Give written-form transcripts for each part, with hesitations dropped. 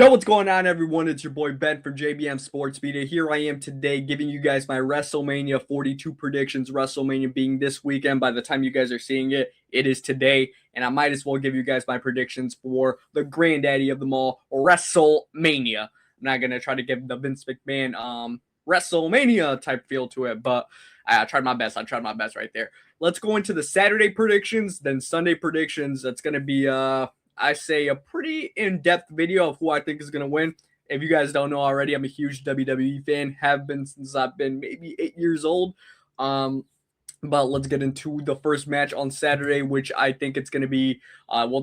Yo, what's going on, everyone? It's your boy Ben from JBM Sports Media. Here I am today giving you guys my WrestleMania 42 predictions. WrestleMania being this weekend. By the time you guys are seeing it, it is today. And I might as well give you guys my predictions for the granddaddy of them all, WrestleMania. I'm not going to try to give the Vince McMahon WrestleMania type feel to it, but I tried my best. I tried my best right there. Let's go into the Saturday predictions, then Sunday predictions. That's going to be I say a pretty in-depth video of who I think is going to win. If you guys don't know already, I'm a huge WWE fan. Have been since I've been maybe 8 years old. But let's get into the first match on Saturday, which I think it's going to be,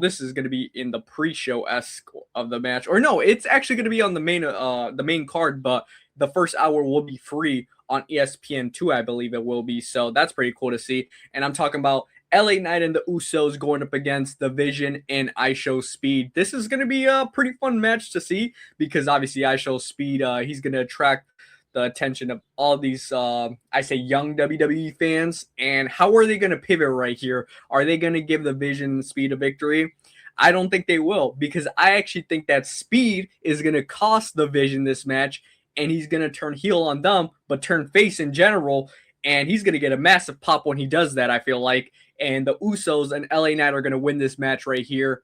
this is going to be in the pre-show-esque of the match. Or no, it's actually going to be on the main card, but the first hour will be free on ESPN2, I believe it will be. So that's pretty cool to see. And I'm talking about LA Knight and the Usos going up against The Vision and IShowSpeed. This is going to be a pretty fun match to see because obviously IShowSpeed, he's going to attract the attention of all these, I say, young WWE fans. And how are they going to pivot right here? Are they going to give The Vision and Speed a victory? I don't think they will, because I actually think that Speed is going to cost The Vision this match, and he's going to turn heel on them, but turn face in general. And he's going to get a massive pop when he does that, I feel like. And the Usos and LA Knight are going to win this match right here.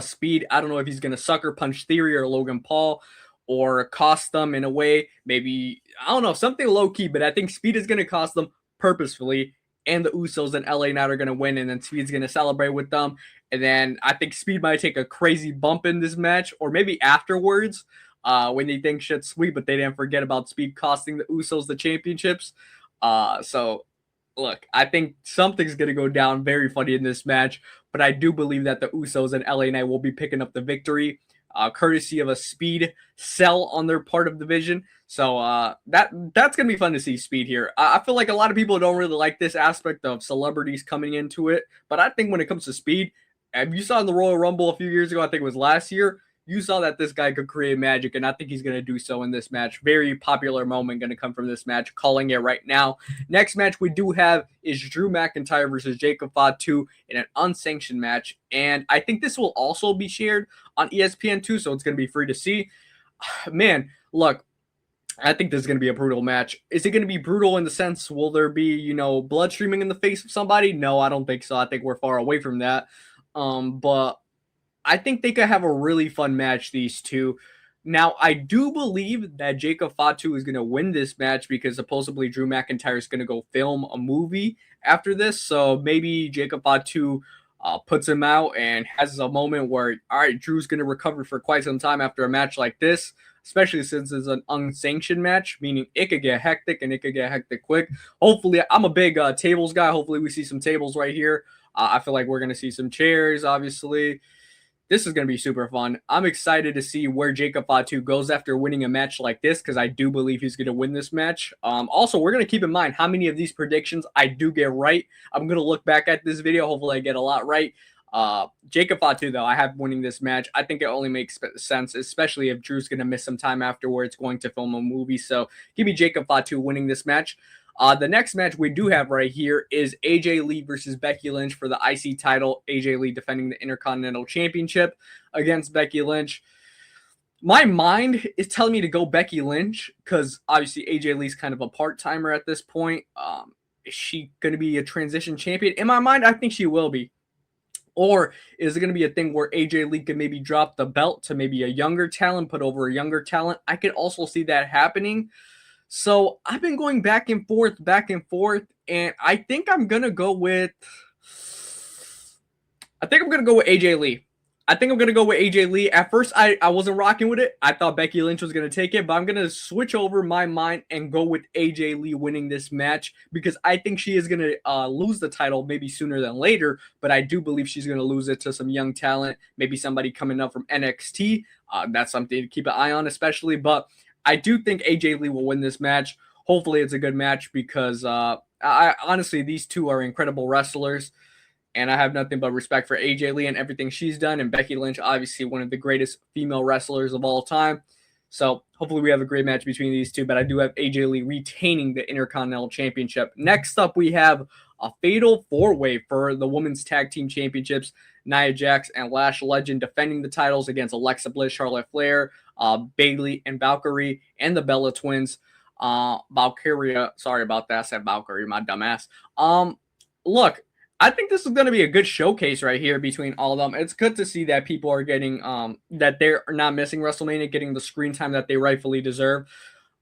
Speed, I don't know if he's going to sucker punch Theory or Logan Paul or cost them in a way. Maybe, I don't know, something low-key, but I think Speed is going to cost them purposefully. And the Usos and LA Knight are going to win, and then Speed's going to celebrate with them. And then I think Speed might take a crazy bump in this match, or maybe afterwards when they think shit's sweet, but they didn't forget about Speed costing the Usos the championships. So look, I think something's going to go down very funny in this match, but I do believe that the Usos and LA Knight will be picking up the victory, courtesy of a Speed sell on their part of the Vision. So that's going to be fun to see Speed here. I feel like a lot of people don't really like this aspect of celebrities coming into it, but I think when it comes to Speed, if you saw in the Royal Rumble a few years ago, I think it was last year, you saw that this guy could create magic, and I think he's going to do so in this match. Very popular moment going to come from this match, calling it right now. Next match we do have is Drew McIntyre versus Jacob Fatu in an unsanctioned match, and I think this will also be shared on ESPN2, so it's going to be free to see. Man, look, I think this is going to be a brutal match. Is it going to be brutal in the sense, will there be, blood streaming in the face of somebody? No, I don't think so. I think we're far away from that. But I think they could have a really fun match, these two. Now, I do believe that Jacob Fatu is going to win this match because supposedly Drew McIntyre is going to go film a movie after this. So maybe Jacob Fatu puts him out and has a moment where, all right, Drew's going to recover for quite some time after a match like this, especially since it's an unsanctioned match, meaning it could get hectic and it could get hectic quick. Hopefully, I'm a big tables guy. Hopefully, we see some tables right here. I feel like we're going to see some chairs, obviously. This is going to be super fun. I'm excited to see where Jacob Fatu goes after winning a match like this, because I do believe he's going to win this match. Also, we're going to keep in mind how many of these predictions I do get right. I'm going to look back at this video. Hopefully, I get a lot right. Jacob Fatu, though, I have winning this match. I think it only makes sense, especially if Drew's going to miss some time afterwards going to film a movie. So give me Jacob Fatu winning this match. The next match we do have right here is AJ Lee versus Becky Lynch for the IC title. AJ Lee defending the Intercontinental Championship against Becky Lynch. My mind is telling me to go Becky Lynch because obviously AJ Lee's kind of a part-timer at this point. Is she going to be a transition champion? In my mind, I think she will be. Or is it going to be a thing where AJ Lee could maybe drop the belt to maybe a younger talent, put over a younger talent? I could also see that happening. So I've been going back and forth, and I think I'm going to go with AJ Lee. At first, I wasn't rocking with it. I thought Becky Lynch was going to take it, but I'm going to switch over my mind and go with AJ Lee winning this match because I think she is going to lose the title maybe sooner than later, but I do believe she's going to lose it to some young talent, maybe somebody coming up from NXT. That's something to keep an eye on, especially, but I do think AJ Lee will win this match. Hopefully it's a good match because honestly, these two are incredible wrestlers, and I have nothing but respect for AJ Lee and everything she's done, and Becky Lynch, obviously one of the greatest female wrestlers of all time. So hopefully we have a great match between these two, but I do have AJ Lee retaining the Intercontinental Championship. Next up, we have a fatal four-way for the Women's Tag Team Championships. Nia Jax and Lash Legend defending the titles against Alexa Bliss, Charlotte Flair, Bayley, and Valkyrie, and the Bella Twins. Valkyria, sorry about that, I said Valkyrie, my dumbass. Look, I think this is going to be a good showcase right here between all of them. It's good to see that people are getting, that they're not missing WrestleMania, getting the screen time that they rightfully deserve.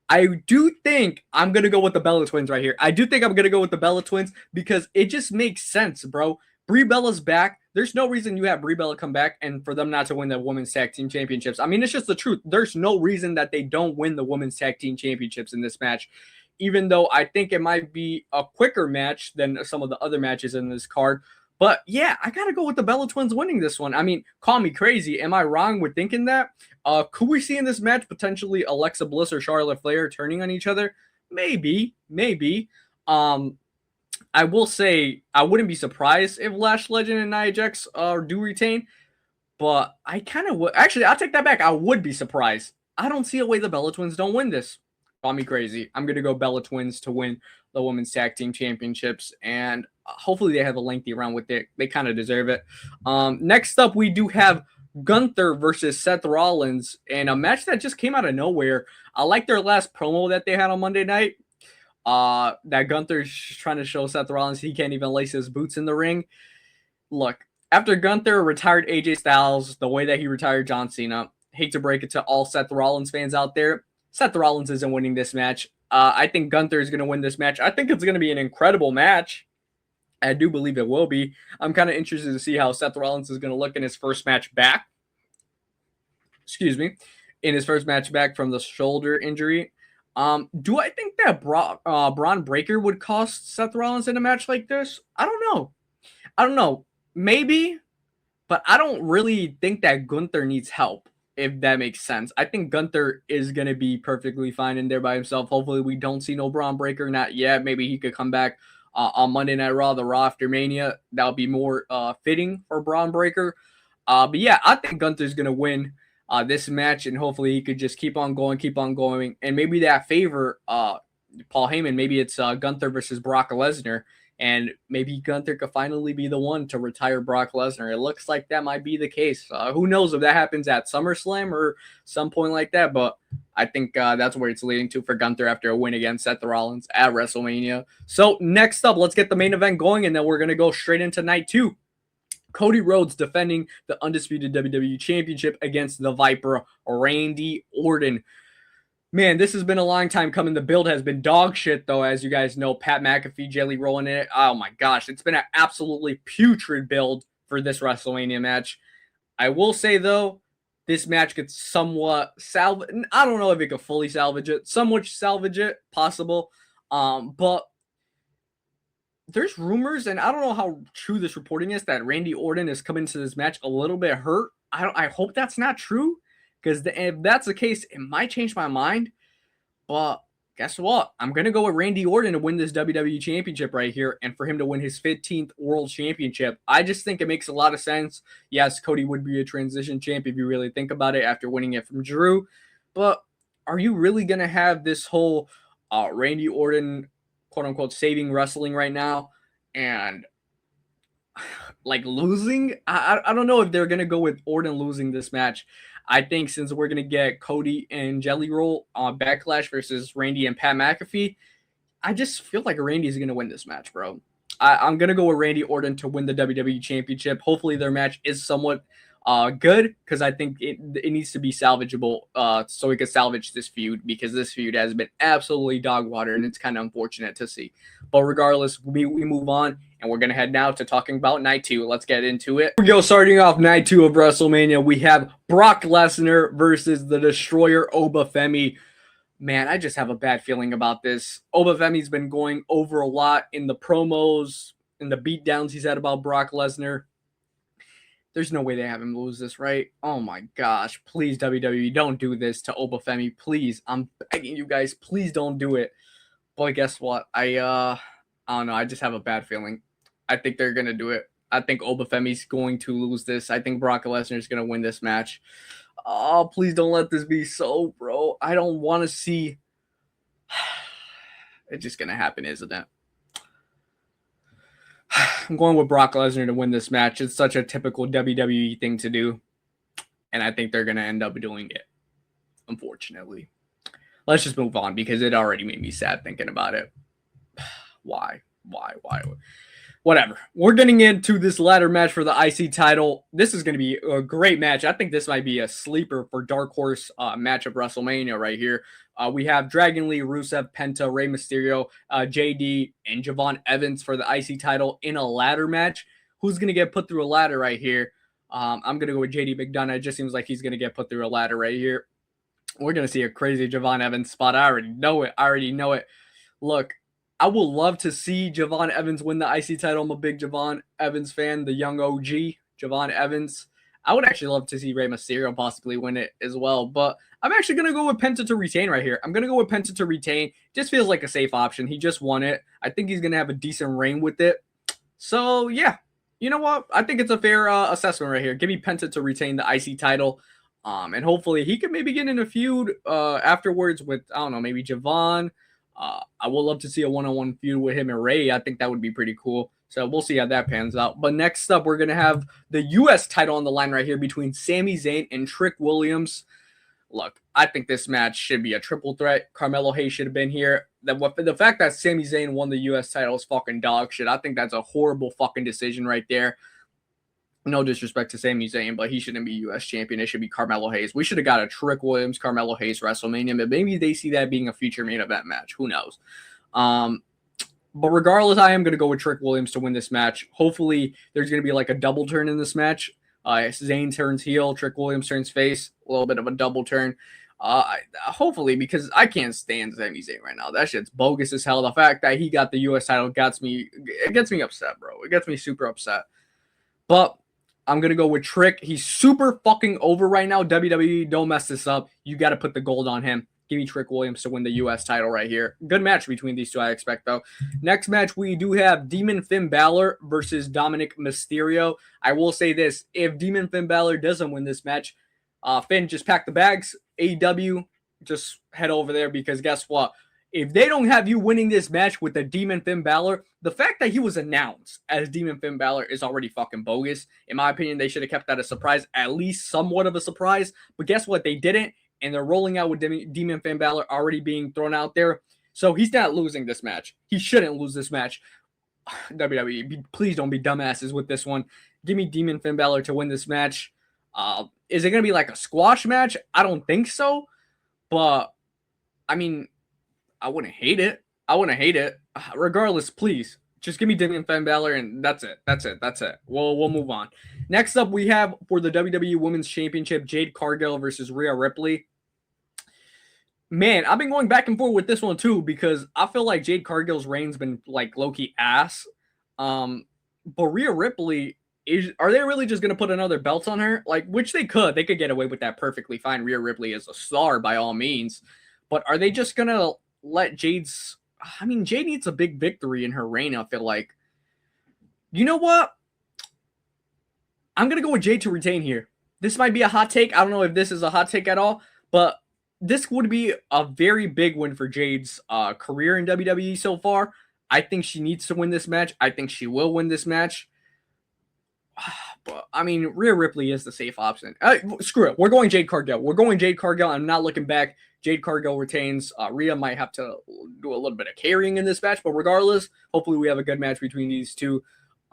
I do think I'm going to go with the Bella Twins right here. I do think I'm going to go with the Bella Twins because it just makes sense, bro. Brie Bella's back. There's no reason you have Brie Bella come back and for them not to win the Women's Tag Team Championships. I mean, it's just the truth. There's no reason that they don't win the Women's Tag Team Championships in this match, even though I think it might be a quicker match than some of the other matches in this card. But yeah, I got to go with the Bella Twins winning this one. I mean, call me crazy. Am I wrong with thinking that? Could we see in this match potentially Alexa Bliss or Charlotte Flair turning on each other? Maybe. I will say I wouldn't be surprised if Lash Legend and Nia Jax do retain, but I kind of would. Actually, I'll take that back. I would be surprised. I don't see a way the Bella Twins don't win this. Call me crazy. I'm going to go Bella Twins to win the Women's Tag Team Championships, and hopefully they have a lengthy run with it. They kind of deserve it. Next up, we do have Gunther versus Seth Rollins, and a match that just came out of nowhere. I like their last promo that they had on Monday night. That Gunther's trying to show Seth Rollins he can't even lace his boots in the ring. Look, after Gunther retired AJ Styles the way that he retired John Cena, hate to break it to all Seth Rollins fans out there, Seth Rollins isn't winning this match. I think Gunther is going to win this match. I think it's going to be an incredible match. I do believe it will be. I'm kind of interested to see how Seth Rollins is going to look in his first match back. In his first match back from the shoulder injury. Do I think that Braun Breaker would cost Seth Rollins in a match like this? I don't know. Maybe, but I don't really think that Gunther needs help, if that makes sense. I think Gunther is going to be perfectly fine in there by himself. Hopefully we don't see no Braun Breaker, not yet. Maybe he could come back on Monday Night Raw, the Raw after Mania. That would be more fitting for Braun Breaker. But yeah, I think Gunther's going to win this match, and hopefully he could just keep on going. And maybe that favor Paul Heyman, maybe it's Gunther versus Brock Lesnar. And maybe Gunther could finally be the one to retire Brock Lesnar. It looks like that might be the case. Who knows if that happens at SummerSlam or some point like that. But I think that's where it's leading to for Gunther after a win against Seth Rollins at WrestleMania. So next up, let's get the main event going. And then we're going to go straight into night 2. Cody Rhodes defending the undisputed WWE Championship against the Viper, Randy Orton. Man, this has been a long time coming. The build has been dog shit, though, as you guys know. Pat McAfee, Jelly rolling in it. Oh, my gosh. It's been an absolutely putrid build for this WrestleMania match. I will say, though, this match could somewhat salvage. I don't know if it could fully salvage it. Somewhat salvage it, possible. But there's rumors, and I don't know how true this reporting is, that Randy Orton is coming to this match a little bit hurt. I hope that's not true. Because if that's the case, it might change my mind. But guess what? I'm going to go with Randy Orton to win this WWE Championship right here and for him to win his 15th World Championship. I just think it makes a lot of sense. Yes, Cody would be a transition champ if you really think about it after winning it from Drew. But are you really going to have this whole Randy Orton, quote-unquote, saving wrestling right now and like losing? I don't know if they're going to go with Orton losing this match. I think since we're going to get Cody and Jelly Roll on Backlash versus Randy and Pat McAfee, I just feel like Randy's going to win this match, bro. I'm going to go with Randy Orton to win the WWE Championship. Hopefully their match is somewhat good because I think it needs to be salvageable so we can salvage this feud because this feud has been absolutely dog water and it's kind of unfortunate to see. But regardless, we move on and we're going to head now to talking about night 2. Let's get into it. Here we go, starting off night 2 of WrestleMania. We have Brock Lesnar versus the Destroyer Obafemi. Man, I just have a bad feeling about this. Obafemi's been going over a lot in the promos, in the beatdowns he's had about Brock Lesnar. There's no way they have him lose this, right? Oh my gosh. Please, WWE, don't do this to Obafemi. Please. I'm begging you guys. Please don't do it. Boy, guess what? I don't know. I just have a bad feeling. I think they're going to do it. I think Obafemi's going to lose this. I think Brock Lesnar is going to win this match. Oh, please don't let this be so, bro. I don't want to see. It's just going to happen, isn't it? I'm going with Brock Lesnar to win this match. It's such a typical WWE thing to do. And I think they're going to end up doing it, unfortunately. Let's just move on because it already made me sad thinking about it. Why? Whatever. We're getting into this ladder match for the IC title. This is going to be a great match. I think this might be a sleeper for Dark Horse match of WrestleMania right here. We have Dragon Lee, Rusev, Penta, Rey Mysterio, JD, and Javon Evans for the IC title in a ladder match. Who's going to get put through a ladder right here? I'm going to go with JD McDonough. It just seems like he's going to get put through a ladder right here. We're going to see a crazy Javon Evans spot. I already know it. Look, I would love to see Javon Evans win the IC title. I'm a big Javon Evans fan, the young OG, Javon Evans. I would actually love to see Rey Mysterio possibly win it as well, but I'm actually going to go with Penta to retain right here. I'm going to go with Penta to retain. Just feels like a safe option. He just won it. I think he's going to have a decent reign with it. So, yeah. You know what? I think it's a fair assessment right here. Give me Penta to retain the IC title. And hopefully he can maybe get in a feud afterwards with, I don't know, maybe Javon. I would love to see a one-on-one feud with him and Ray. I think that would be pretty cool. So we'll see how that pans out. But next up, we're going to have the U.S. title on the line right here between Sami Zayn and Trick Williams. Look, I think this match should be a triple threat. Carmelo Hayes should have been here. The fact that Sami Zayn won the U.S. title is fucking dog shit. I think that's a horrible fucking decision right there. No disrespect to Sami Zayn, but he shouldn't be U.S. champion. It should be Carmelo Hayes. We should have got a Trick Williams, Carmelo Hayes WrestleMania, but maybe they see that being a future main event match. Who knows? But regardless, I am going to go with Trick Williams to win this match. Hopefully, there's going to be like a double turn in this match. Zayn turns heel, Trick Williams turns face, a little bit of a double turn. Hopefully, because I can't stand Sami Zayn right now. That shit's bogus as hell. The fact that he got the U.S. title gets me upset, bro. It gets me super upset. But I'm going to go with Trick. He's super fucking over right now. WWE, don't mess this up. You got to put the gold on him. Give me Trick Williams to win the U.S. title right here. Good match between these two, I expect, though. Next match, we do have Demon Finn Balor versus Dominic Mysterio. I will say this. If Demon Finn Balor doesn't win this match, Finn, just pack the bags. AEW, just head over there because guess what? If they don't have you winning this match with the Demon Finn Balor, the fact that he was announced as Demon Finn Balor is already fucking bogus. In my opinion, they should have kept that a surprise, at least somewhat of a surprise. But guess what? They didn't. And they're rolling out with Demon Finn Balor already being thrown out there. So he's not losing this match. He shouldn't lose this match. WWE, please don't be dumbasses with this one. Give me Demon Finn Balor to win this match. Is it going to be like a squash match? I don't think so. But, I mean, I wouldn't hate it. Regardless, please, just give me Demon Finn Balor, and that's it. We'll move on. Next up, we have for the WWE Women's Championship, Jade Cargill versus Rhea Ripley. Man, I've been going back and forth with this one too because I feel like Jade Cargill's reign's been like low-key ass. But Rhea Ripley, are they really just going to put another belt on her? Like, which they could. They could get away with that perfectly fine. Rhea Ripley is a star by all means. But are they just going to let Jade's... I mean, Jade needs a big victory in her reign, I feel like. You know what? I'm going to go with Jade to retain here. This might be a hot take. I don't know if this is a hot take at all, but this would be a very big win for Jade's career in WWE so far. I think she needs to win this match. I think she will win this match. But, I mean, Rhea Ripley is the safe option. Screw it. We're going Jade Cargill. I'm not looking back. Jade Cargill retains. Rhea might have to do a little bit of carrying in this match, but regardless, hopefully we have a good match between these two.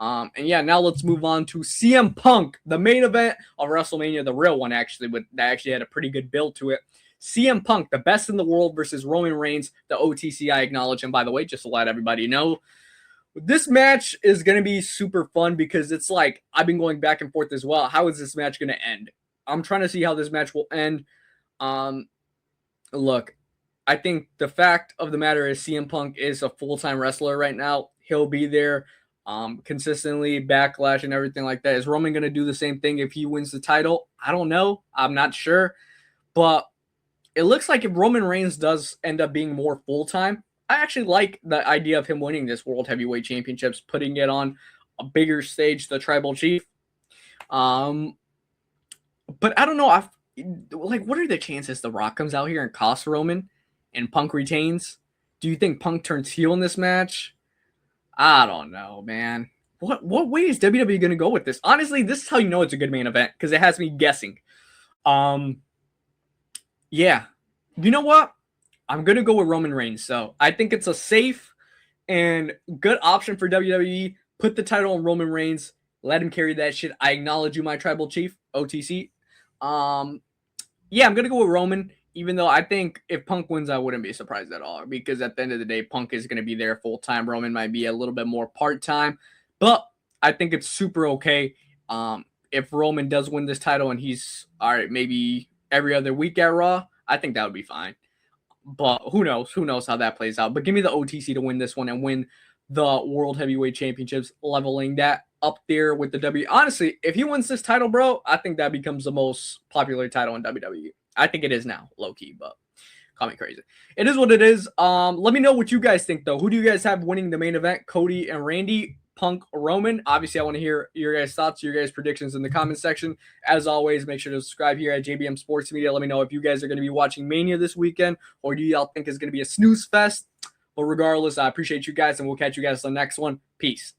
And yeah, now let's move on to CM Punk, the main event of WrestleMania, the real one actually, but that actually had a pretty good build to it. CM Punk, the best in the world versus Roman Reigns, the OTC, I acknowledge. And by the way, just to let everybody know, this match is going to be super fun because it's like, I've been going back and forth as well. How is this match going to end? I'm trying to see how this match will end. Look, I think the fact of the matter is CM Punk is a full-time wrestler right now. He'll be there consistently, Backlash and everything like that. Is Roman going to do the same thing if he wins the title? I don't know. I'm not sure. But it looks like if Roman Reigns does end up being more full-time, I actually like the idea of him winning this World Heavyweight Championships, putting it on a bigger stage, the Tribal Chief. But I don't know. Like, what are the chances The Rock comes out here and costs Roman and Punk retains? Do you think Punk turns heel in this match? I don't know, man. What way is WWE going to go with this? Honestly, this is how you know it's a good main event because it has me guessing. Yeah. You know what? I'm going to go with Roman Reigns. So I think it's a safe and good option for WWE. Put the title on Roman Reigns. Let him carry that shit. I acknowledge you, my tribal chief, OTC. Yeah, I'm going to go with Roman, even though I think if Punk wins, I wouldn't be surprised at all because at the end of the day, Punk is going to be there full time. Roman might be a little bit more part time, but I think it's super okay. If Roman does win this title and he's all right, maybe every other week at Raw, I think that would be fine. But who knows? Who knows how that plays out? But give me the OTC to win this one and win the World Heavyweight Championships, leveling that up there with the W. Honestly, if he wins this title, bro, I think that becomes the most popular title in WWE. I think it is now, low key, but call me crazy. It is what it is. Let me know what you guys think, though. Who do you guys have winning the main event? Cody and Randy, Punk, Roman? Obviously, I want to hear your guys' thoughts, your guys' predictions in the comment section. As always, make sure to subscribe here at JBM Sports Media. Let me know if you guys are going to be watching Mania this weekend, or do y'all think it's going to be a snooze fest? But regardless, I appreciate you guys, and we'll catch you guys on the next one. Peace.